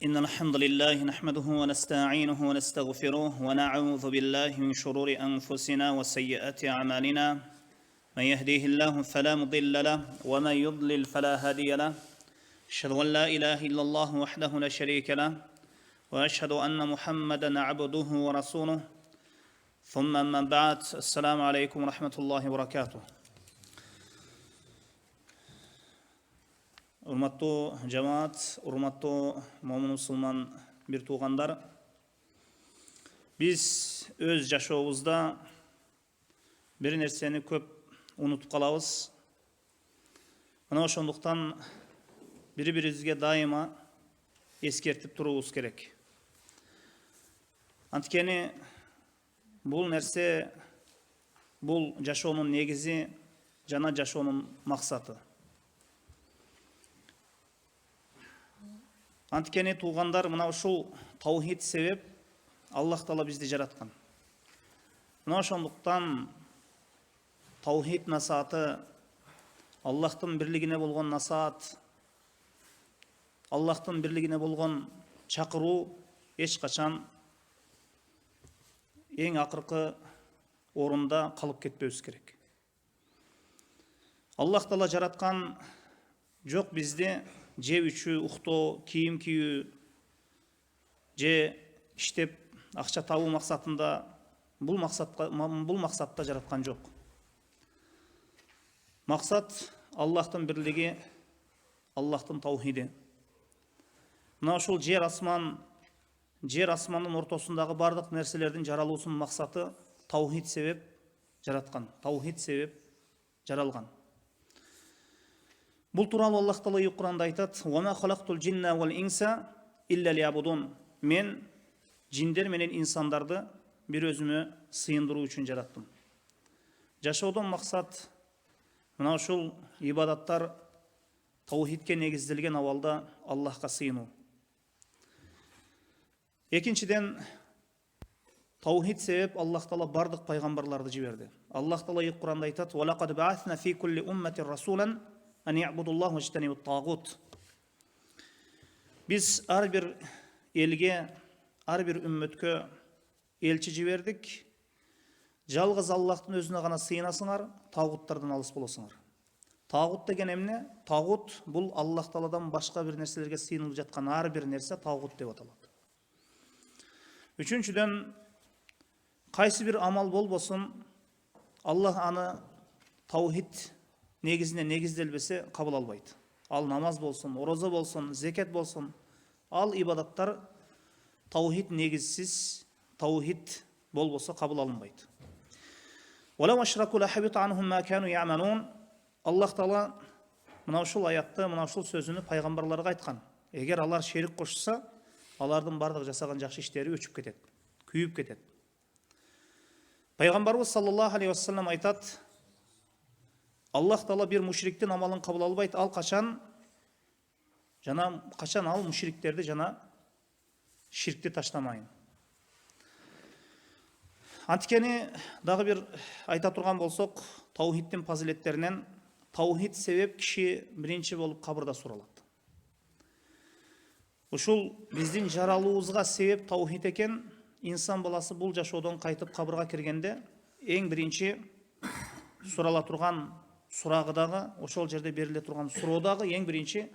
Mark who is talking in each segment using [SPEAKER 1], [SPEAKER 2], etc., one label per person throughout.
[SPEAKER 1] إن الحمد لله نحمده ونستعينه ونستغفره ونعوذ بالله من شرور أنفسنا وسيئات أعمالنا من يهديه الله فلا مضل له ومن يضلل فلا هادي له أشهد أن لا إله إلا الله وحده لا شريك له وأشهد أن محمدا عبده ورسوله ثم أما بعد السلام عليكم ورحمة الله وبركاته. Урматтуу жамаат, урматтуу момун мусулман бир туугандар, биз өз жашообузда бир нерсени көп унутуп калабыз. Мына ошондуктан бири-бирибизге дайыма эскертип туруубуз керек. Анткени бул нерсе бул жашоонун негизи жана жашоонун максаты. Анткени туугандар, мына ушул таухид себеп Аллах Таала бизди жараткан. Мына ошондуктан таухид насааты, Аллахтын бирлигине болгон насаат, Аллахтын бирлигине болгон чакыруу эч качан эң акыркы орунда калып кетпебиз керек. Аллах Таала жараткан жок бизди жеп ичүү, уктоо, кийим кийүү, же иштеп акча табуу максатында бул максатта жараткан жок. Максат Аллахтын бирлиги, Аллахтын таухиди. Мына ушул жер асмандын ортосундагы бардык нерселердин жаралуусунун максаты таухид себеп жараткан, таухид себеп жаралган. Бул тууралуу Аллах Таала Кур'анда айтат: "Ва ма халактул джинна вал инса илля лиябудун." Мен жиндер менен инсандарды бир өзүмө сыйындыруу үчүн жараттым. Жашоодон максат мына ушул ибадаттар таухидке негизделген абалда Аллахка сыйынуу. Экинчиден, таухид себеп Аллах Таала бардык пайгамбарларды жиберди. Аллах Таала Кур'анда айтат: "Ва лакад ба'аthna фи кулли умматин расулан ан я'будуллаха ва жтанибут тагут." Биз ар бир элге, ар бир үммөткө элчи жибердик. Жалгыз Аллахтын өзүнө гана сыйынасыңар, тагуттардан алыс болосуңар. Тагут деген эмне? Тагут бул Аллах Тааладан башка бир нерселерге сыйынылып жаткан ар бир нерсе тагут деп аталат. Үчүнчүдөн, кайсы бир амал болбосун, Аллах аны таухид негизине негизделбесе кабыл албайт. Ал намаз болсун, орозо болсун, зекет болсун, ал ибадаттар таухид негизсиз, таухид болбосо кабыл алынбайт. Валау ашраку лахабита анхум ма кану я'малун. Аллах Таала мына ушул аятты, мына ушул сөзүнү пайгамбарларга айткан. Эгер алар шерик кошсо, алардын бардык жасаган жакшы иштери өчүп кетет, күйүп кетет. Пайгамбарыбыз саллаллаху алейхи вассалам айтат: Аллах Таала бир мушриктин амалын кабыл албайт, ал качан ал мушриктерди жана ширкти таштамайын. Анткени дагы бир айта турган болсок, таухиддин фазилеттеринен таухид себеп киши биринчи болуп кабырда суралат. Ушул биздин жаралуубузга себеп таухид экен. Инсан баласы бул жашоодон кайтып кабырга киргенде эң биринчи сурала турган сурагы дагы, ошол жерде бериле турган суроо дагы эң биринчи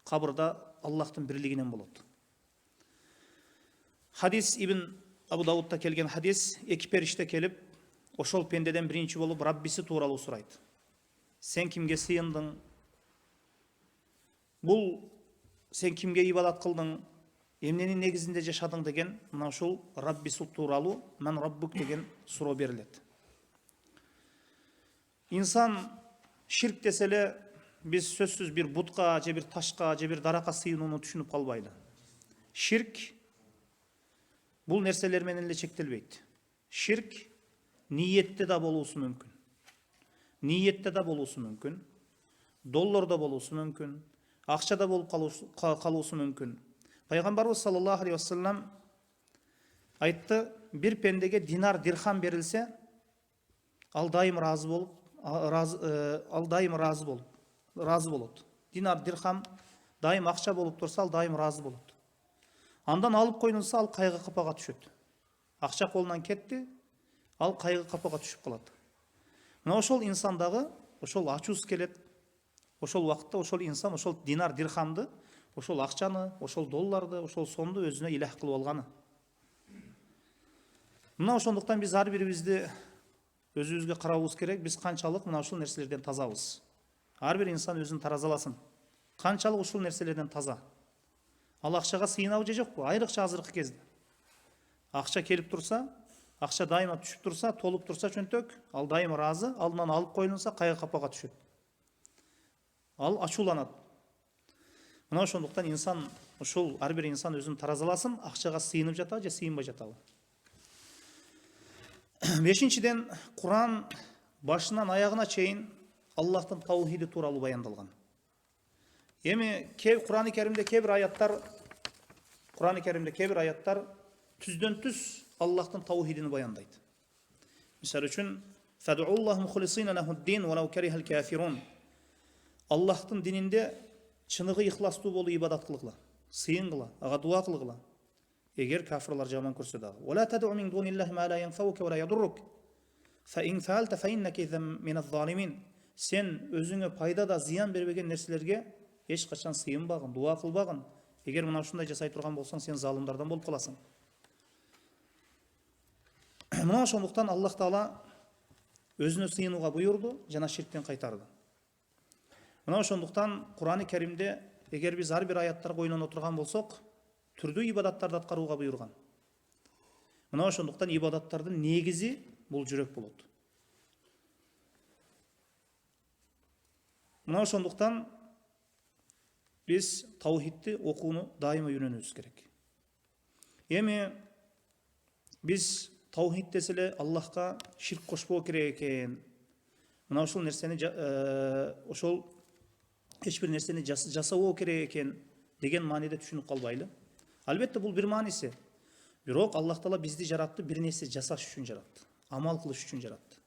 [SPEAKER 1] кабырда Аллахтын бирлигинен болот. Хадис Ибн Абу Даудта келген хадис, эки периште келип, ошол пендеден биринчи болуп Раббиси тууралуу сурайт. Сен кимге сыйындың? Бул сен кимге ибадат кылдың? Эмненин негизинде жашадың деген мына ушул Раббиси тууралуу "Ман Раббук" деген суроо берилет. Инсан ширк десе эле биз сөзсүз бир бутка, же бир ташка, же бир даракка сыйынууну түшүнүп калбайлы. Ширк бул нерселер менен эле чектелбейт. Ширк ниетте да болуусу мүмкүн. Ниетте да болуусу мүмкүн. Долларда болуусу мүмкүн. Акчада болуп калуусу мүмкүн. Пайгамбарыбыз саллаллаху алейхи вассалам айтты: бир пендеге динар, дирхам берилсе, ал дайым разы болот. Динар, дирхам дайым акча болуп турса, ал дайым разы болот. Андан алып койнунса, ал кайгы капага түшөт. Акча колунан кетти, ал кайгы капага түшүп калат. Мына ошол инсандагы ошол ачуусу келет. Ошол убакытта ошол инсан ошол динар дирхамды, ошол акчаны, ошол долларды, ошол сомду өзүнө илах кылып алганы. Мына ошондуктан биз ар бирибизди өзүбүзгө карабыбыз керек. Биз канчалык мына ушул нерселерден тазабыз. Ар бир инсан өзүн таразаласын. Канчалык ушул нерселерден таза. Ал акчага сыйынабы же жокпу? Айрыкча азыркы кезде. Акча келип турса, акча дайыма түшүп турса, толуп турса чөнтөк, ал дайыма ыраазы, алдынан алып коюлса кайгы капага түшөт. Ал ачууланат. Мына ошондуктан инсан, ушул ар бир инсан өзүн таразаласын, акчага сыйынып жатабы же сыйынбай жатабы. Бешинчиден, Куран башынан аягына чейин Аллахтын таухиди тууралуу баяндалган. Эми Курани Керимде кээ бир аяттар түздөн түз Аллахтын таухидини баяндайт. Мисалы үчүн, "Фад'уллаху мухлисина лахуд-дин ва лау карихал кафирун." Аллахтын дининде чыныгы ихластуу болуп ибадат кылгыла, сыйын кыла, ага дуа кылгыла. Эгер кафирлар жаман көрсө дагы. "Ва ла тад'у мин дуниллахи ма ла янфаука ва ла ядуррук. Фа ин фаалта фа иннака изам миназ залимин." Сен өзүңө пайда да зыян бербеген нерселерге эч качан сыйынбагын, дуа кылбагын. Эгер мына ушундай жасай турган болсоң, сен залымдардан болуп каласың. Мына ошондуктан Аллах Таала өзүнө сыйынууга буйурду жана ширктен кайтарды. Мына ошондуктан Курани Керимде эгер биз ар бир аяттарга ойлоно турган болсок, түрдүү ибадаттарды аткарууга буйрган. Мына ошондуктан ибадаттардын негизи бул жүрөк болот. Мына ошондуктан биз таухидти окууну дайыма үйрөнүүбүз керек. Эми биз таухид десе эле Аллахка ширк кошпоо керек экен. Мына ушул нерсени ошол эч бир нерсени жасабоо керек экен деген мааниде түшүнүп калбайлы. Албетте бул бир мааниси. Бирок Аллах Таала бизди жаратты, бир нерсе жасаш үчүн жаратты, амал кылыш үчүн жаратты.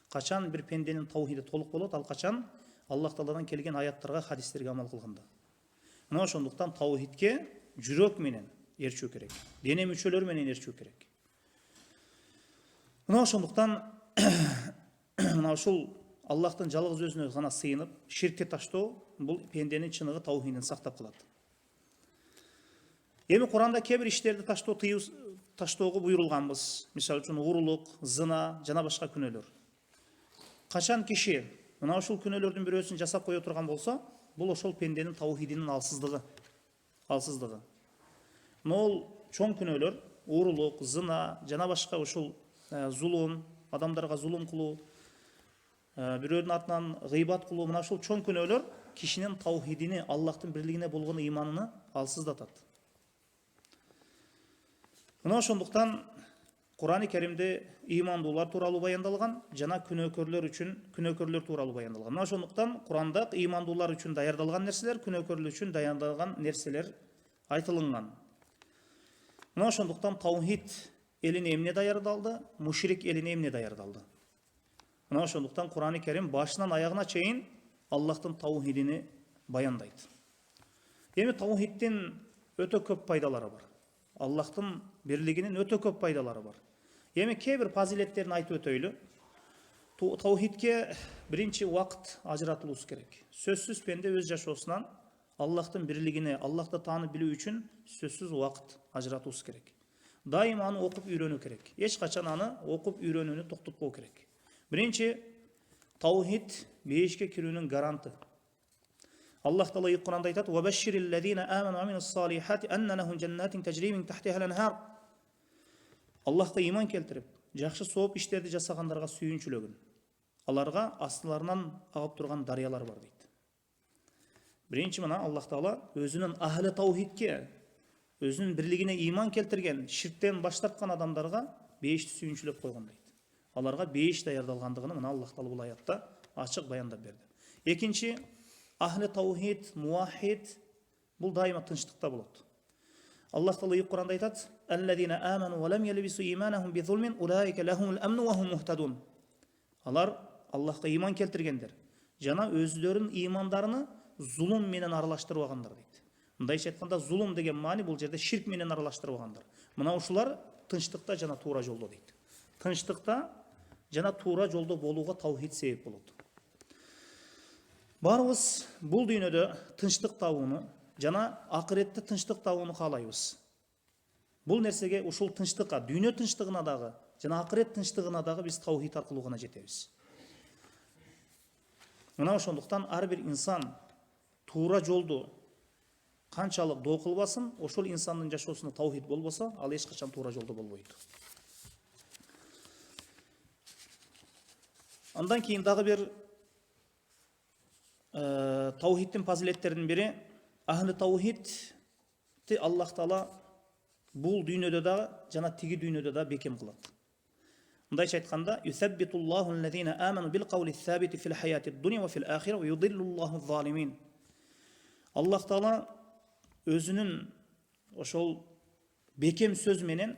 [SPEAKER 1] Качан бир пенденин таухиди толук болот, ал качан Аллах Тааладан келген аяттарга, хадистерге амал кылганда. Мына ошондуктан таухидке жүрөк менен ээрчүү керек, дене мүчөлөр менен ээрчүү керек. Мына ошондуктан мына ушул Аллахтын жалгыз өзүнө гана сыйынып, ширкке таштоо бул пенденин чыныгы таухидин сактап калат. Эми Куранда кээ бир иштерди таштоого буйрулганбыз. Мисалы үчүн уурулук, зына жана башка күнөөлөр. Качан киши мына ушул күнөөлөрдүн бирөөсүн жасап кое турган болсо, бул ошол пенденин таухидинин алсыздыгы. Могул чоң күнөөлөр, уурулук, зына жана башка ушул зулум, адамдарга зулум кылуу, бирөөнүн атынан гыйбат кылуу, мына ушул чоң күнөөлөр кишинин таухидини, Аллахтын бирлигине болгон ыйманыны алсыздатат. Мына ошондуктан Курани Керимде ыймандуулар тууралуу баяндалган жана күнөөкөрлөр тууралуу баяндалган. Мына ошондуктан Куранда ыймандуулар үчүн даярдалган нерселер, күнөөкөрлөр үчүн даярдалган нерселер айтылган. Мына ошондуктан таухид элине эмне даярдалды, мушрик элине эмне даярдалды. Мына ошондуктан Курани Керим башынан аягына чейин Аллахтын таухидини баяндайт. Эми таухиддин өтө көп пайдалары бар. Аллахтын бирлигинин өтө көп пайдалары бар. Эми кээ бир фазилеттерин айтып өтөйлү. Таухидке биринчи убакыт ажыратылуусу керек. Сөзсүз пенде өз жашоосунан Аллахтын бирлигине, Аллахты таанып билүү үчүн сөзсүз убакыт ажыратуусу керек. Дайыма аны окуп үйрөнүү керек. Эч качан аны окуп үйрөнүүнү токтотпоо керек. Биринчи, таухид бейишке кирүүнүн гаранты. Аллах Таала Куранда айтат: "Ва башширил лазина аману ва амилус салихати анна лахум жаннатин тажри мин тахтиха ал-анхар." Аллахка иман келтирип, жакшы сооп иштерди жасагандарга сүйүнчүлөгүн. Аларга астыларынан агып турган дарыялар бар дейт. Биринчи мына Аллах Таала өзүнүн ахли таухидке, өзүнүн бирлигине иман келтирген, ширктен баш тарткан адамдарга бейишти сүйүнчүлөп койгон дейт. Аларга бейиш даярдалгандыгын мына Аллах Таала бул аятта ачык баяндап берди. Экинчи, ахли таухид, муахид бул дайыма тынчтыкта болот. Аллах Таала Куранда айтат: "Аллазина аману ва лам ялбису иманахум бизулмин улаика лахумул амну ва хум мухтадун." Алар Аллахка иман келтиргендер жана өздөрүнүн имандарыны зулум менен аралаштырбагандар дейт. Мындайча айтканда зулум деген маани бул жерде ширк менен аралаштырып алгандар. Мына ушулар тынчтыкта жана туура жолдо дейт. Тынчтыкта жана туура жолдо болууга таухид себеп болот. Барыбыз бул дүйнөдө тынчтык табууну жана акыретте тынчтык табууну каалайбыз. Бул нерсеге ушул тынчтыкка, дүйнө тынчтыгына дагы жана акырет тынчтыгына дагы биз таухид аркылуу гана жетебиз. Мына ошондуктан ар бир инсан туура жолду канчалык доо кылбасын, ошол инсандын жашоосунда таухид болбосо, ал эч качан туура жолдо болбойт. Андан кийин дагы бир таухидтин фазилеттеринин бири, ахли таухидти Аллах Таала бул дүйнөдө да жана тиги дүйнөдө да бекем кылат. Мындайча айтканда, юсаббитуллаху аллазина аману бил кавли сабити фил хаяти дуния ва фил ахира ва юдиллуллаху залимин. Аллах Таала өзүнүн ошол бекем сөз менен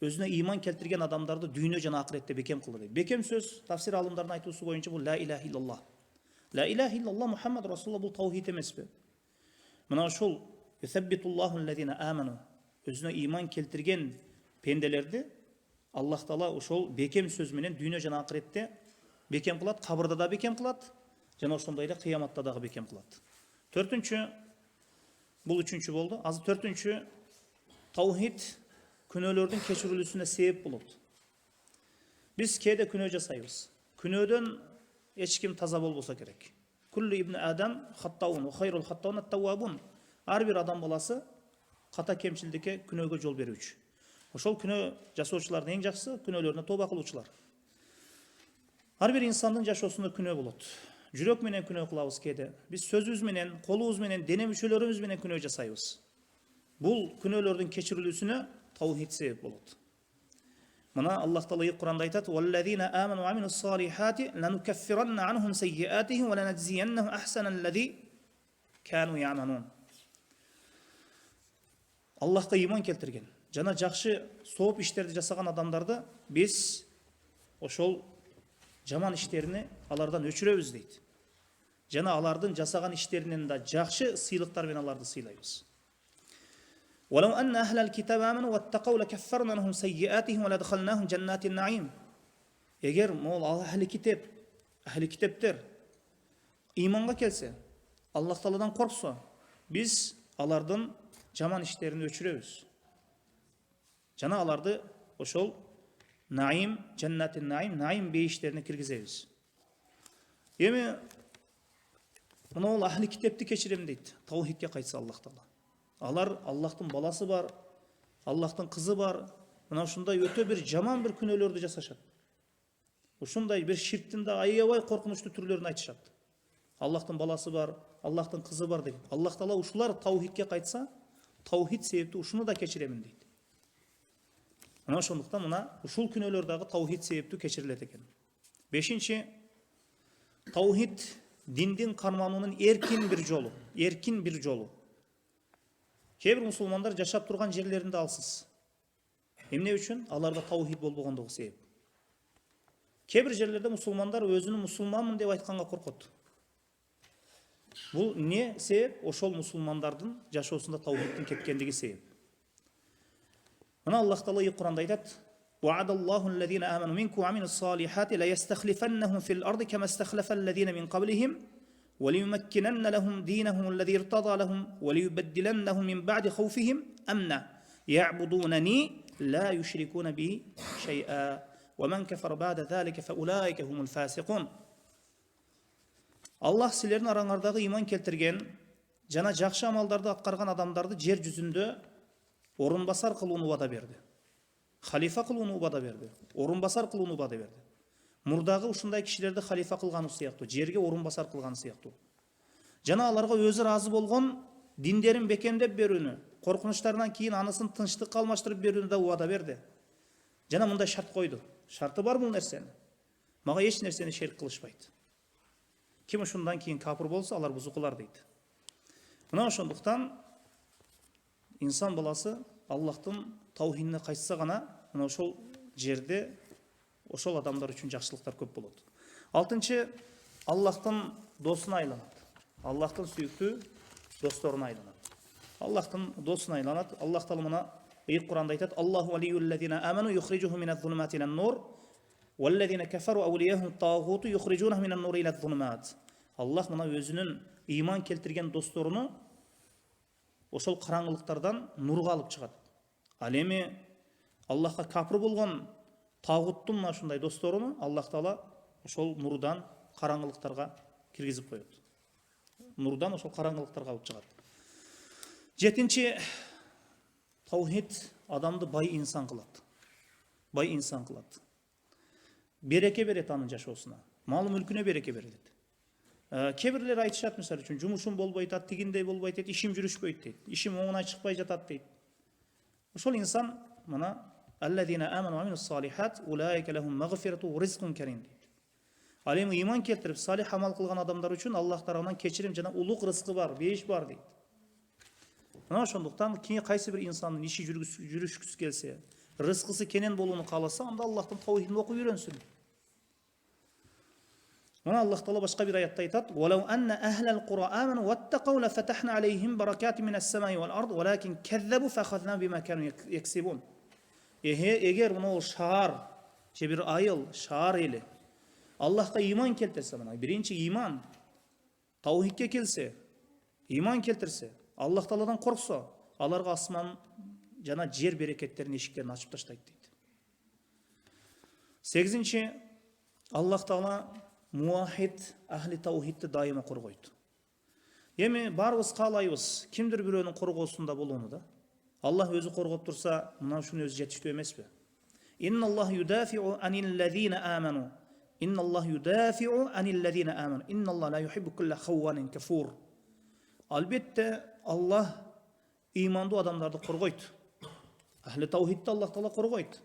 [SPEAKER 1] өзүнө иман келтирген адамдарды дүйнө жана акыретте бекем кылды дейт. Бекем сөз тафсир алымдарынын айтуусу боюнча бул ла илаха иллаллах. Ла илаха иллаллах Мухаммад Расулуллах бул таухид эмеспи? Мына ошол юсаббитуллаху аллазина аману өзүнө иман келтирген пенделерди Аллах Таала ошол бекем сөз менен дүйнө жана акыретте бекем кылат, кабырда да бекем кылат, жана ошондой эле кыяматта дагы бекем кылат. Төртүнчү, бул үчүнчү болду. Азыр төртүнчү, таухид күнөөлөрдүн кечирилүүсүнө себеп болот. Биз кээде күнөө жасайбыз. Күнөөдөн эч ким таза болбосо керек. Куллу ибн адам хаттаун ва хайрул хаттаун ат-таввабун. Ар бир адам баласы ката кемчилдикке, күнөөгө жол берүүчү. Ошол күнөө жасоочулардын эң жакшысы күнөөлөрүнө тоба кылуучулар. Ар бир инсандын жашоосунда күнөө болот. Жүрөк менен күнөө кылабыз кээде. Биз сөзүбүз менен, колубуз менен, дене мүчөлөрүбүз менен күнөө жасайбыз. Бул күнөөлөрдүн кечирилүүсүнө таухид себеп болот. Мына Аллах Таала Кур'анда айтат: "Валлазина аману ва амилус салихати ланукаффиранна анхум сайyiатихим ва ланajziyanнахум ахсаналлази кану яъмалун." Аллахка иман келтирген жана жакшы сооп иштерди жасаган адамдарды биз ошол жаман иштерини алардан өчүрөбүз дейт. Жана алардын жасаган иштеринен да жакшы сыйлыктар менен аларды сыйлайбыз. ولو أن أهل الكتاب آمنوا واتقوا لكفرنا عنهم سيئاتهم ولأدخلناهم جنات النعيم. Эгер мол ахли китептер иманга келсе, Аллах Тааладан корксо, биз алардын жаман иштерин өчүрөбүз. Жана аларды ошол наим, жаннатин наим бейиштерине киргизебиз. Эми мына ахли китепти кечирем дейт. Таухидке кайтса Аллах Таала. Алар Аллахтын баласы бар, Аллахтын кызы бар. Мына ушундай өтө бир жаман бир күнөөлөрдү жасашат. Ушундай бир ширктин да аябай коркунучтуу түрлөрүн айтышат. Аллахтын баласы бар, Аллахтын кызы бар деген. Аллах Таала ушулар таухидке кайтса, таухид себептүү ушуну да кечиремин дейт. Мына ошондуктан мына ушул күнөөлөр дагы таухид себептүү кечирилет экен. Бешинчи, таухид диндин кармануунун эркин бир жолу. Кээ бир мусулмандар жашап турган жерлеринде алсыз. Эмне үчүн? Аларда таухид болбогондугу себеп. Кээ бир жерлерде мусулмандар өзүнүн мусулманмын деп айтканга коркот. Бул эмне себеп? Ошол мусулмандардын жашоосунда таухиддин кеткендиги себеп. Мына Аллах Таала Кур'анда айтат: "Ва'адаллаху аллазина аману минкум ва амилус салихати ла ястахлифаннахум фил арди кама стахлафа аллазина мин qablihim وليمكنن لهم دينهم الذي ارتضى لهم وليبدلنهم من بعد خوفهم أمنا يعبدونني لا يشركون بي شيئا ومن كفر بعد ذلك فأولئك هم الفاسقون. Аллах силердин араңардагы иман келтирген жана жакшы амалдарды аткарган адамдарды жер жүзүндө орунбасар кылууну убада берди. Халифа кылууну убада берди. Орунбасар кылууну убада берди. Мурдагы ушундай кишилерди халифа кылганы сыяктуу, жерге орунбасар кылганы сыяктуу. Жана аларга өзү разы болгон диндерин бекемдеп берүүнү, коркунучтарынан кийин анысын тынчтыкка алмаштырып берүүнү да убада берди. Жана мындай шарт койду. Шарты бар бул нерсени. Мага эч нерсени шерик кылышпайт. Ким ушундан кийин капыр болсо, алар бузукулар дейт. Мына ошондуктан инсан баласы Аллахтын таухидине кайтса гана мына ошол жерде ошол адамдар үчүн жакшылыктар көп болот. Алтынчы, Аллахтын досуна айланат. Аллахтын сүйүктүү досторуна айланат. Аллахтың досына айланады. Аллах тағала мына Құранда айтады: Аллаху валиюллазина аману юхриджухум миназ зулумати илан нур, валлазина кафару аулияхум тағуту юхриджунахум минан нури илаз зулумат. Аллах мына өзінің иман келтірген достарыны ошол қараңғылықтардан нұрға алып шығады. Ал эми Аллахқа капыр болған тағуттың мына ушундай достарыны Аллах тағала ошол нұрдан қараңғылықтарға киргизип коет. Нұрдан ошол қараңғылықтарға алып шығады. Жетінші, таухид адамды бай инсан кылат. Бай инсан кылат. Береке берет анын жашоосуна. Мал мүлкүнө береке берет. Кебирлер айтышат, мисалы үчүн, жумушум болбой атат, тигиндей болбой атат, ишим жүрүшпөйт дейт. Ишим оңуна чыкпай жатат дейт. Ошол инсан мына аллазина аману ва амилус салихат улайка лахум магфирату ва ризкун карим дейт. Ал эми иман келтирип, салих амал кылган адамдар үчүн Аллах тарабынан кечирим жана улук рызкы бар, бейиш бар дейт. Мына ошондуктан кайсы бир инсандын иши жүрүшкүсү келсе, рызкысы кенен болууну кааласа, анда Аллахтын таухидин окуп үйрөнсүн. Мына Аллах Таала башка бир аятта айтат: "Валау анна ахлал кура аману ваттақау лафатахна алейхим баракатин минас самаи вал ард, валакин каззабу фахазна бима кану яксибун." Эгер мына шаар, же бир айыл, шаар эли Аллахка иман келтирсе, мына биринчи иман, таухидке келсе, иман келтирсе, Аллах Тааладан корксо, аларга асман жана жер берекеттерин эшиктерин ачып таштайт дейт. 8-нчи, Аллах Таала муахид, ахли таухидти дайыма коргойт. Эми барыбыз каалайбыз, кимдир бирөөнүн коргоосунда болууну да. Аллах өзү коргоп турса, мына ушуну өзү жетиштүү эмеспи? Инналлах юдафиу аниллазина аману. Инналлах юдафиу аниллазина аману. Инналлах ла юхиббу кулла хавванин кафур. Албетте Аллах имандуу адамдарды коргойт. Ахли таухидти Аллах Таала коргойт.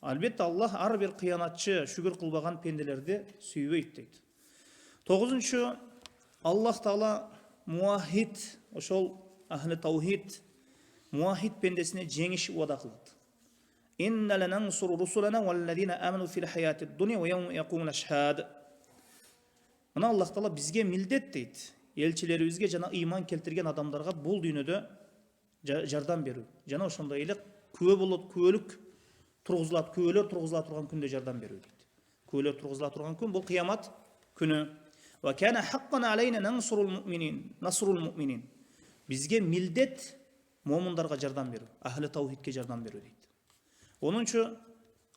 [SPEAKER 1] Албетте Аллах ар бир кыянатчы, шүгүр кылбаган пенделерди сүйбөйт дейт. 9-нчу, Аллах Таала муахид, ошол ахли таухид, муахид пендесине жеңиш уада кылат. Инна ланансуру русулана валлазина аману фил хаяти дуния ва яума якумул ашхад. Мына Аллах Таала бизге милдет дейт. Элчилерибизге жана иман келтирген адамдарга бул дүйнөдө жардам берүү. Жана ошондой эле күбө болот, күбөлүк тургузулат, күбөлөр тургузула турган күндө жардам берүү дейт. Күбөлөр тургузула турган күн бул кыямат күнү. Ва кана хаккан алейна насрул муъминин. Бизге милдет момундарга жардам берүү, ахли таухидке жардам берүү дейт. 10-нчу,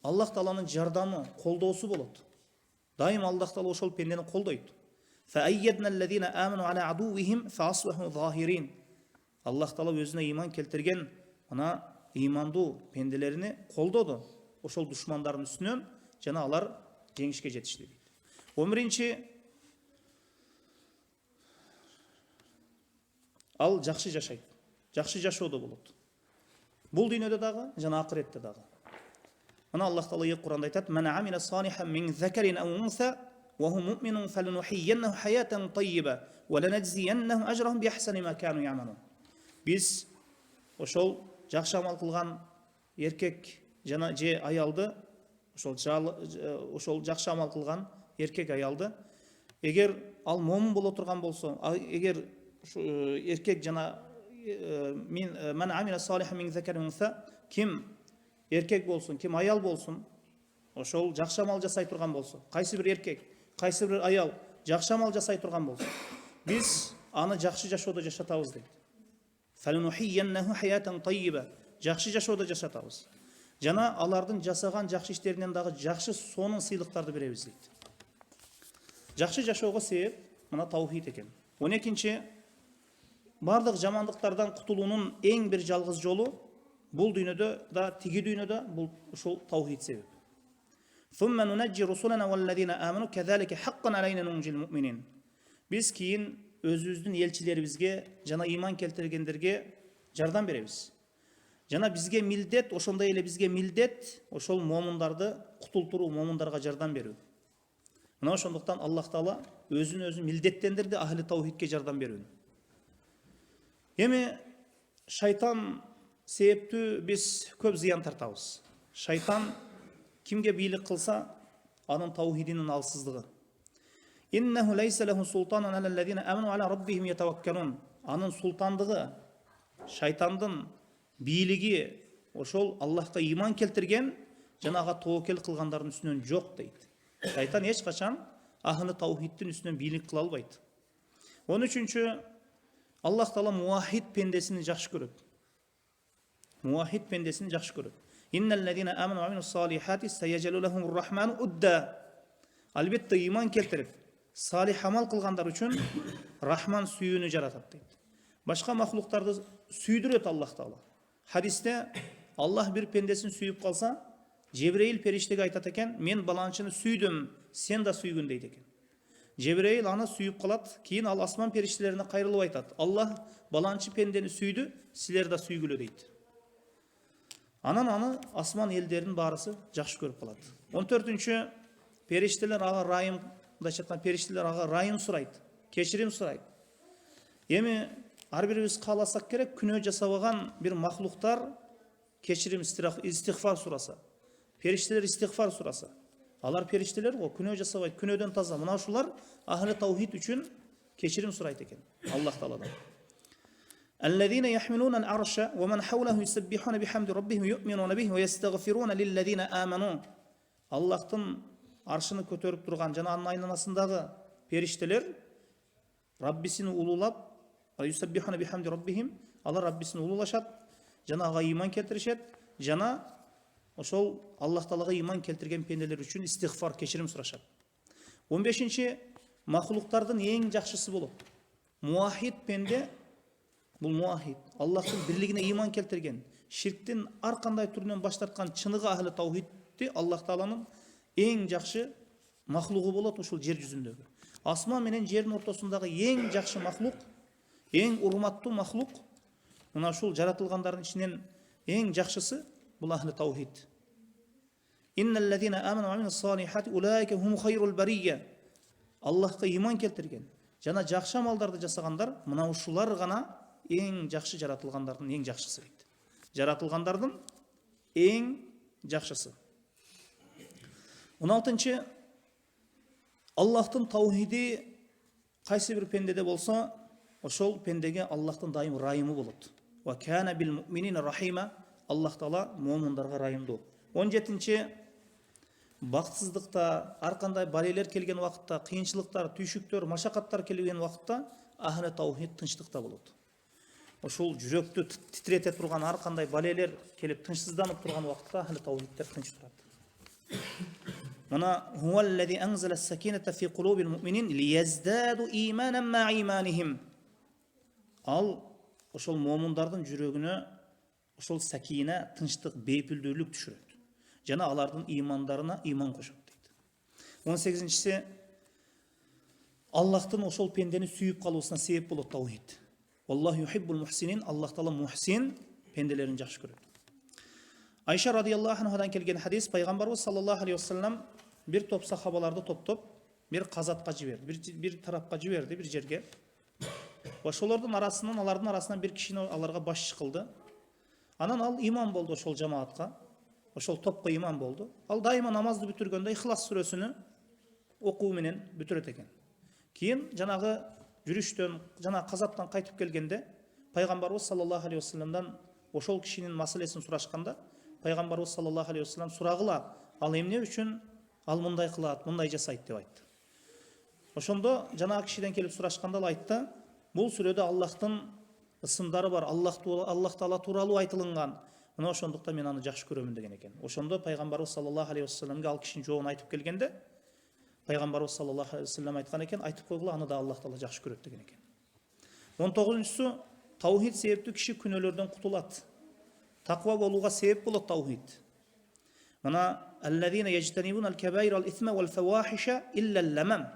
[SPEAKER 1] Аллах Тааланын жардамы, колдоосу болот. Дайым Аллах Таала ошол пендени колдойт. فَأَيَّدْنَا الَّذِينَ آمَنُوا عَلَى عَدُوِّهِمْ فَأَصْبَحُوا ظَاهِرِينَ. Аллах Таала өзүнө иман келтирген мына имандуу пенделерини колдоду. Ошол душмандардын үстүнөн жана алар жеңишке жетишти дейт. 11-нчи, ал жакшы жашайт. Жакшы жашоодо болот. Бул дүйнөдө дагы жана акыретте дагы. Мына Аллах Таала Куранда айтат: "Ман амила салихан мин закарин ау унса وهو مؤمن فلنحيينه حياة طيبة ولنجزينهم أجرهم بأحسن ما كانوا يعملون." Biz ошол жакшы амал кылган эркек жана же аялды, ошол жакшы амал кылган эркек аялды, эгер ал момун боло турган болсо, эгер эркек жана мен амила салихан мин закарин унса, ким эркек болсун, ким аял болсун, ошол жакшы амал жасай турган болсо, кайсы бир эркек, кайсы бир аял жакшы амал жасай турган болсо, биз аны жакшы жашоодо жашатабыз дейт. Фалунухийяннаху хаятан таййиба. Жакшы жашоодо жашатабыз. Жана алардын жасаган жакшы иштеринен дагы жакшы сонун сыйлыктарды беребиз дейт. Жакшы жашоого себеп мына таухид экен. 12-нчи, бардык жамандыктардан кутулуунун эң бир жалгыз жолу бул дүйнөдө да, тиги дүйнөдө бул ошол таухид себеп. ثم ننجي رسلنا والذين آمنوا كذلك حقا علينا ننجي المؤمنين. Biz кийин өзүбүздүн элчилерибизге жана иман келтиргендерге жардам беребиз. Жана бизге милдет, ошондой эле бизге милдет ошол момундарды кутултуруу, момундарга жардам берүү. Мына ошондуктан Аллах Таала өзүн милдеттендирди ахли таухидке жардам берүүнү. Эми шайтан себептүү биз көп зыян тартабыз. Шайтан кимге бийлик кылса, анын таухидинин алсыздыгы. Иннаху лайса лаху султанун алаллазина аману ала раббихим ятаваккалун. Анын султандыгы, шайтандын бийлиги ошол Аллахка иман келтирген жанага тоокел кылгандардын үстүнөн жок дейт. Шайтан эч качан ахлы таухидтин үстүнөн бийлик кыла албайт. 13-чү, Аллах Таала муахид пендесини жакшы көрөт. Муахид пендесини жакшы көрөт. Инналлазина аману ва амилус салихати саяжалу лахумур рахману удда. Албетте иман келтирип, салих амал кылгандар үчүн Рахман сүйүүнү жаратат дейт. Башка махлуктарды сүйдүрөт Аллах Таала. Хадисте Аллах бир пендесин сүйүп калса, Жебреил периштеге айтат экен, мен баланчыны сүйдүм, сен да сүйгүн дейт экен. Жебреил аны сүйүп калат, кийин ал асман периштелерине кайрылып айтат. Аллах баланчы пендени сүйдү, силер да сүйгүлө дейт. Анан аны асман элдеринин баарысы жакшы көрүп калат. 14-чү, периштелер ага райым, периштелер ага райым сурайт, кечирим сурайт. Эми ар бирибиз кааласак керек, күнөө жасабаган бир махлуктар кечирим истигфар сураса, периштелер истигфар сураса, алар периштелер го күнөө жасабайт, күнөөдөн таза. Мына ушулар ахли таухид үчүн кечирим сурайт экен Аллах Тааладан. الذين يحملون العرش ومن حوله يسبحون بحمد ربهم يؤمنون به ويستغفرون للذين آمنوا. Аллахтын аршыны көтөрүп турган жана анын айланасындагы периштелер Раббисин улуулап, юсаббихуна бихамди раббихим, алар Раббисин улуулашат, жана ага иман келтиришет, жана ошол Аллах Таалага иман келтирген пенделер үчүн истигфар, кечирим сурашат. 15-чи, махлуктардын эң жакшысы болот. Муахид пенде, бул муахид, Аллахтын бирлигине иман келтирген, ширктин ар кандай түрүнөн баш тарткан чыныгы ахли таухидти Аллах Тааланын эң жакшы махлугу болот ушул жер жүзүндөгү. Асман менен жердин ортосундагы эң жакшы махлук, эң урматтуу махлук, мына ушул жаратылгандардын ичинен эң жакшысы бул ахли таухид. Инналлазина аману ва амилус салихати улайка хум хайрул бария. Аллахка иман келтирген жана жакшы амалдарды жасагандар, мына ушулар гана эң жакшы жаратылгандардын эң жакшысы дейт. Жаратылгандардын эң жакшысы. 16-чы, Аллахтын таухиди кайсы бир пендеде болсо, ошол пендеге Аллахтын дайым райымы болот. Ва кана бил муъминина рахима. Аллах Таала муъминдарга райымдуу. 17-чи, бактсыздыкта, ар кандай балелер келген убакытта, кыйынчылыктар, түйшүктөр, машакаттар келген убакытта ахли таухид тынчтыкта болот. Ошол жүрөктү титирете турган ар кандай балелер келип тынчсызданып турган убакытта ахли таухидтер тынч турат. Мына хуаллази анзала ас-сакината фи кулубил муъминин лияздаду иманан ма иманихим. Ал ошол муъминдардын жүрөгүнө ошол сакина, тынчтык, бейпилдүүлүк түшүрөт. Жана алардын имандарына иман кошот дейт. 18-чиси, Аллахтын ошол пендени сүйүп калуусуна себеп болот таухид. Аллах юхиббул мухсинин. Аллах Таала мухсин пенделерин жакшы көрөт. Айша радияллаху анхадан келген хадис, пайгамбарыбыз саллаллаху алейхи вассалам бир топ сахабаларды топтоп бир казатка жиберди, бир тарапка жиберди, бир жерге. Ошолордун арасынан, алардын арасынан бир кишини аларга башчы кылды. Анан ал имам болду ошол жамаатка, ошол топко имам болду. Ал дайыма намазды бүтүргөндө Ихлас сүрөсүнү окуу менен бүтүрөт экен. Кийин жанагы жүрүштөн, жана казаптан кайтып келгенде пайгамбарыбыз саллаллаху алейхи вассаламдан ошол кишинин маселесин сурашканда, пайгамбарыбыз саллаллаху алейхи вассалам сурагыла, ал эмне үчүн ал мындай кылат, мындай жасайт деп айтты. Ошондо жанагы кишиден келип сурашканда ал айтты, бул сүрөдө Аллахтын ысымдары бар, Аллах Таала тууралуу айтылган. Мына ошондуктан мен аны жакшы көрөмүн деген экен. Ошондо пайгамбарыбыз саллаллаху алейхи вассаламга ал кишинин жообун айтып келгенде, пайгамбарыбыз саллаллаху алейхи вассалам айткан экен, айтып койгула, аны да Аллах Таала жакшы көрөт деген экен. 19-чусу, таухид себептүү киши күнөөлөрдөн кутулат. Таква болууга себеп болот таухид. Мына аллазина яжтанибуна ал-кабаира ал-исма вал-фавахиша илля ал-ламам.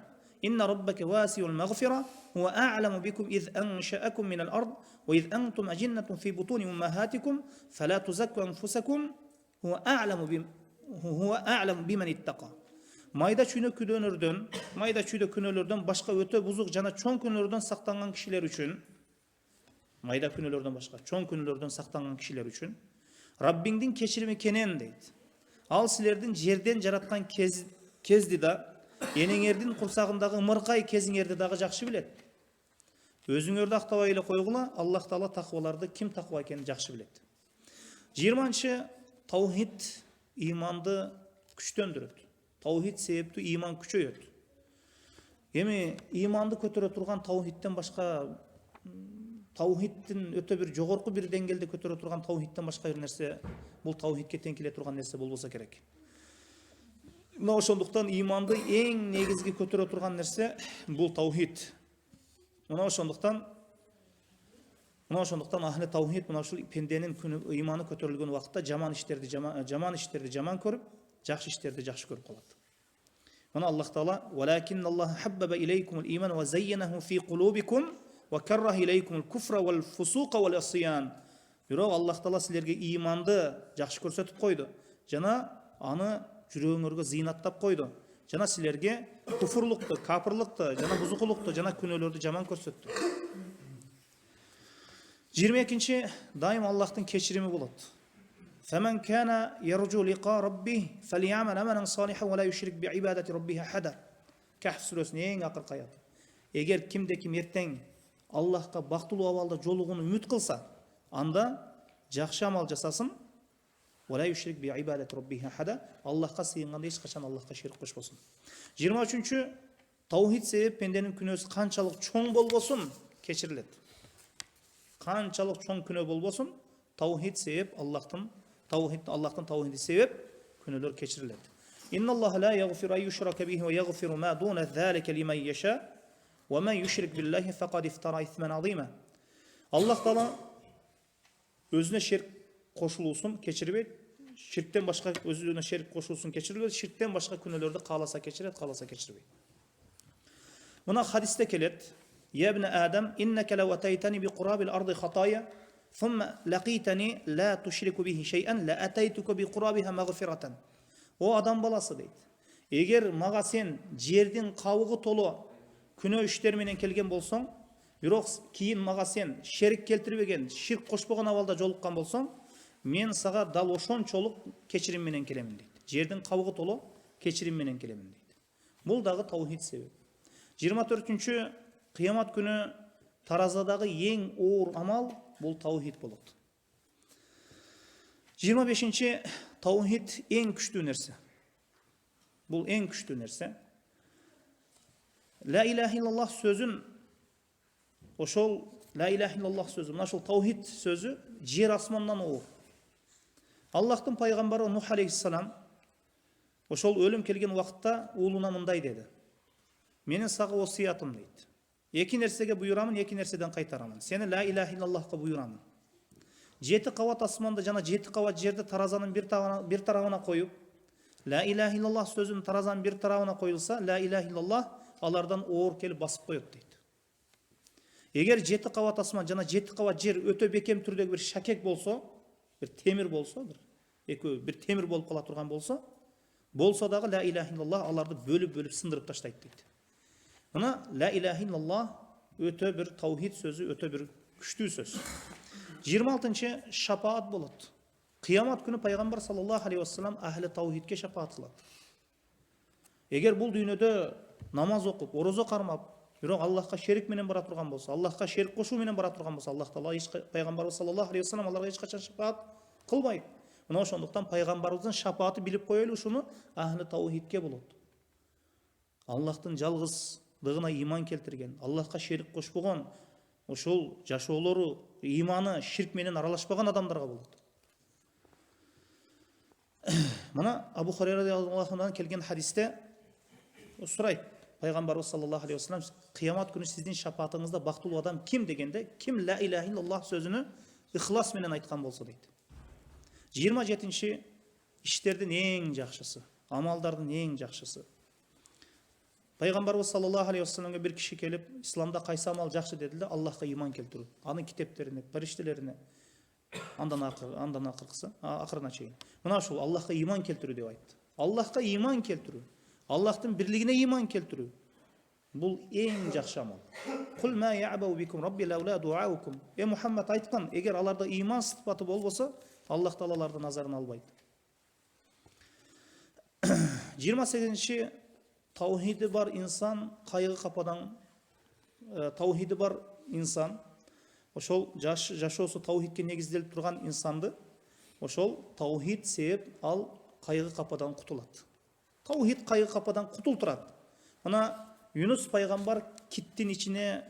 [SPEAKER 1] Инна раббака васиул магфира huwa a'lamu bikum idh ansha'akum min al-ard wa idh antum ajinnatun fi butuni ummahatikum fala tuzakku anfusakum huwa a'lamu biman ittaqa. Майда чүйдө күнөөлөрдөн башка өтө бузук жана чоң күнөөлөрдөн сактанган кишилер үчүн, майда күнөөлөрдөн башка чоң күнөөлөрдөн сактанган кишилер үчүн Раббиңдин кечирими кенен дейт. Ал силердин жерден жараткан кезди да, энеңердин курсагындагы ымыркай кезиңерди дагы жакшы билет. Өзүңөрдү актабай эле койгула, Аллах Таала такваларды ким таква экенин жакшы билет. 20-нчы таухид иманды күчтөндүрөт. Таухид себептүү иман күчөйөт. Эми иманды көтөрө турган таухидден башка, таухиддин өтө бир жогорку бир деңгээлде көтөрө турган таухидден башка бир нерсе, бул таухидке тең келе турган нерсе болбосо керек. Мына ошондуктан иманды эң негизги көтөрө турган нерсе бул таухид. Мына ошондуктан ахли таухид мына ушул пенденин иманы көтөрүлгөн убакытта жаман иштерди жаман көрүп, жакшы иштерди жакшы көрүп калат. Мына Аллах Таала: "Валакинналлаха хаббаба илейкумул иман ва зайянаху фи кулубикум ва карраха илейкумул куфра вал фусука вал исян." Бирок Аллах Таала силерге иманды жакшы көрсөтүп койду, жана аны жүрөгүңөргө зыйнаттап койду. Жана силерге куфурлукту, капырлыкту, жана бузукулукту, жана күнөөлөрдү жаман көрсөттү. 22-нчи дайым Аллахтын кечирими болот. فمن كان يرجو لقاء ربه فليعمل عملا صالحا ولا يشرك بعبادة ربه أحدا. Кахф сүрөсүнүн эң акыркы аяты. Эгер кимде ким эртең Аллахка бактылуу абалда жолугууну үмүт кылса, анда жакшы амал жасасын. ولا يشرك بعبادة ربه أحدا. Аллахка сыйынганда эч качан Аллахка шерик кошпосун. 23-чү таухид себеп пенденин күнөөсү канчалык чоң болбосун кечирилет. Канчалык чоң күнөө болбосун, таухид себеп Аллахтын таухиди себеп күнөөлөр кечирилет. Инналлаха ла яғфиру ан юшрака бихи ва яғфиру ма дуна залика лиман яша ва ман юшрик биллахи фақад ифтара исман азима. Аллах Таала өзүнө шерик кошулуусун кечирбейт. Ширктен башка өзүнө шерик кошулуусун кечирбейт. Ширктен башка күнөөлөрдү кааласа кечирет, кааласа кечирбейт. Мына хадисте келет: "Я ибн Адам, иннака лау атайтани би курабил арди хатая, ثم لقيتني لا تشرك به شيئا لأتيتك بقرابها مغفرة." О адам баласы дейт. Эгер мага сен жердин кабыгы толо күнөө иштер менен келген болсоң, бирок кийин мага сен шерик келтирбеген, ширк кошпогон абалда жолуккан болсоң, мен сага дал ошончолук кечирим менен келемин дейт. Жердин кабыгы толо кечирим менен келемин дейт. Бул дагы таухид себеп. 24-чү кыямат күнү таразадагы эң оор амал бул таухид болот. 25-нчи таухид эң күчтүү нерсе. Бул эң күчтүү нерсе. Ла илаха иллаллах сөзүн, ошол ла илаха иллаллах сөзү, мына ошол таухид сөзү жер асмандан оор. Аллахтын пайгамбары Нух алейхиссалам ошол өлүм келген убакытта уулуна мындай деди: "Менин сага осуятым" дейт. Эки нерсеге буйурамын, эки нерседен кайтарамын. Сени ла илаха иллаллахка буйурамын. 7 кабат асманды жана 7 кабат жерди таразанын бир тарабына коюп, ла илаха иллаллах сөзүн таразанын бир тарабына коюлса, ла илаха иллаллах алардан оор келип басып коет дейт. Эгер 7 кабат асман жана 7 кабат жер өтө бекем түрдөгү бир шакек болсо, бир темир болсо, бир темир болуп кала турган болсо дагы ла илаха иллаллах аларды бөлүп сындырып таштайт дейт. Мына ла илаха иллаллах өтө бир таухид сөзү, өтө бир күчтүү сөз. 26-нчы шапаат болот. Кыямат күнү пайгамбар саллаллаху алейхи вассалам ахли таухидке шапаат кылат. Эгер бул дүйнөдө намаз окуп, орозо кармап, бирок Аллахка шерик менен бара турган болсо, Аллахка шерик кошуу менен бара турган болсо, Аллах Таала пайгамбар саллаллаху алейхи вассалам аларга эч качан шапаат кылбайт. Мына ошондуктан пайгамбарыбыздын шапааты билип коелу, ушуну ахли таухидке болот. Аллахтын жалгыздыгына иман келтирген, Аллахка шерик кошпогон, ошол жашоолору иманы ширк менен аралашпаган адамдарга болот. Мына Абу Хурайра радиаллаху анхудан келген хадисте сурайт пайгамбарыбыз саллаллаху алейхи вассалам: "Кыямат күнү сиздин шапаатыңызда бактылуу адам ким?" дегенде, ким ла илаха иллаллах сөзүнү ихлас менен айткан болсо дейт. 27-нчи иштердин эң жакшысы, амалдардын эң жакшысы. Пайгамбарыбыз саллаллаху алейхи вассаламга бир киши келип, исламда кайсы амал жакшы дедиле, Аллахка иман келтирүү, анын китептерине, периштелерине, андан акыркысы, акырына чейин. Мына ушул Аллахка иман келтирүү деп айтты. Аллахка иман келтирүү, Аллахтын бирлигине иман келтирүү. Бул эң жакшы амал. Кул ма я'бау бикум рабби лаула дуаукум. Мухаммад айткан, эгер аларда иман сыпаты болбосо, Аллах Таала аларды назарын албайт. 28-нчи таухиди бар инсан кайгы кападан, таухиди бар инсан, ошол жашоосу таухидке негизделип турган инсанды ошол таухид себеп ал кайгы кападан кутулат. Таухид кайгы кападан кутултурат. Мына Юнус пайгамбар киттин ичине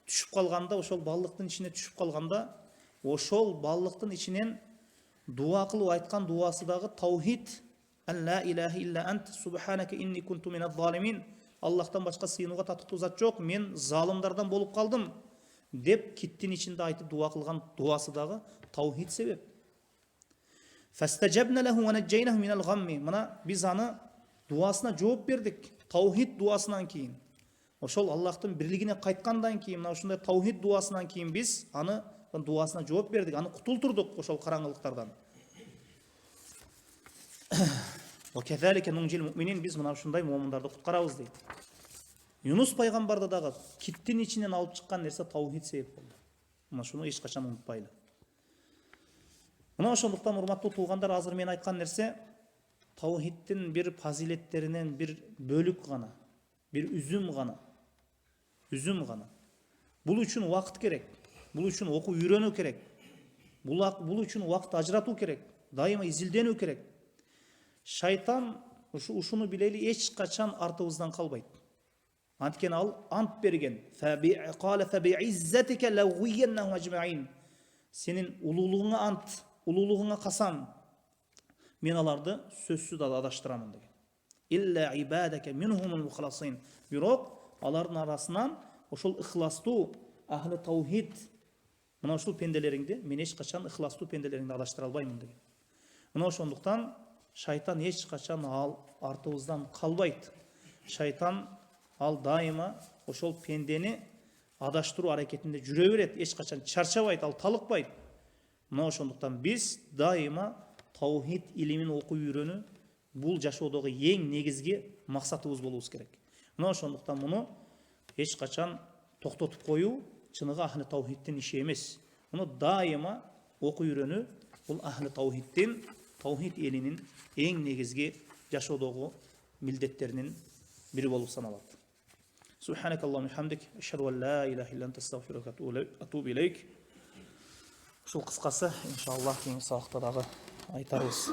[SPEAKER 1] түшүп калганда, ошол балыктын ичине түшүп калганда, ошол балыктын ичинен дуа кылып айткан дуасы дагы таухид, ан ла илаха илля ант субханака инни кунту миназ залимин. Аллахтан башка сыйынууга татыктуу зат жок, мен залымдардан болуп калдым деп киттин ичинде айтып дуа кылган дуасы дагы таухид себеп. Фастажабна лаху ва наджайнаху минал гамми. Мына биз аны дуасына жооп бердик. Таухид дуасынан кийин, ошол Аллахтын бирлигине кайткандан кийин, мына ушундай таухид дуасынан кийин биз аны дуасына жооп бердик, аны кутултурдук ошол караңгылыктардан. Ва казалика нунжил муъминин, биз мына ушундай муъминдарды куткарабыз дейт. Юнус пайгамбарды дагы киттин ичинен алып чыккан нерсе таухид себеп болду. Мына шуну эч качан унутпайлы. Мына ошондуктан урматтуу туугандар, азыр мен айткан нерсе таухидтин бир фазилеттеринен бир бөлүк гана, бир үзүм гана. Бул үчүн убакыт керек. Бул үчүн окуу үйрөнүү керек. Бул үчүн убакыт ажыратуу керек. Дайыма изилденүү керек. Шайтан ушуну билели эч качан артыбыздан калбайт. Анткени ал ант берген. Кала фаби'иззатика лауйяннахум ажмаин. Сенин улуулугуңа ант, улуулугуңа касам, мен аларды сөзсүз адаштырамын деген. Илля ибадака минхумул мухласин. Бирок алардын арасынан ошол ихластуу ахли таухид, мына ушул пенделериңди мен эч качан ихластуу пенделериңди адаштыра албаймын деген. Мына ошондуктан шайтан эч качан ал артыбыздан калбайт. Шайтан ал дайыма ошол пендени адаштыруу аракетинде жүрө берет, эч качан чарчабайт, ал талыкпайт. Мына ошондуктан биз дайыма таухид илимин окуу үйрөнүү бул жашоодогу эң негизги максатыбыз болубуз керек. Мына ошондуктан муну эч качан токтотуп коюу чыныгы ахли таухидтин иши эмес. Муну дайыма окуу үйрөнүү бул ахли таухидтин, таухид элинин эң негизги жашоодогу милдеттеринин бири болуп саналат. Субханакаллахумма хамдик, ашхаду ан ла илаха илля анта астагфирука ва атубу илейк. Ушул кыскасы иншаллах кийинки сабакта дагы айтарбыз.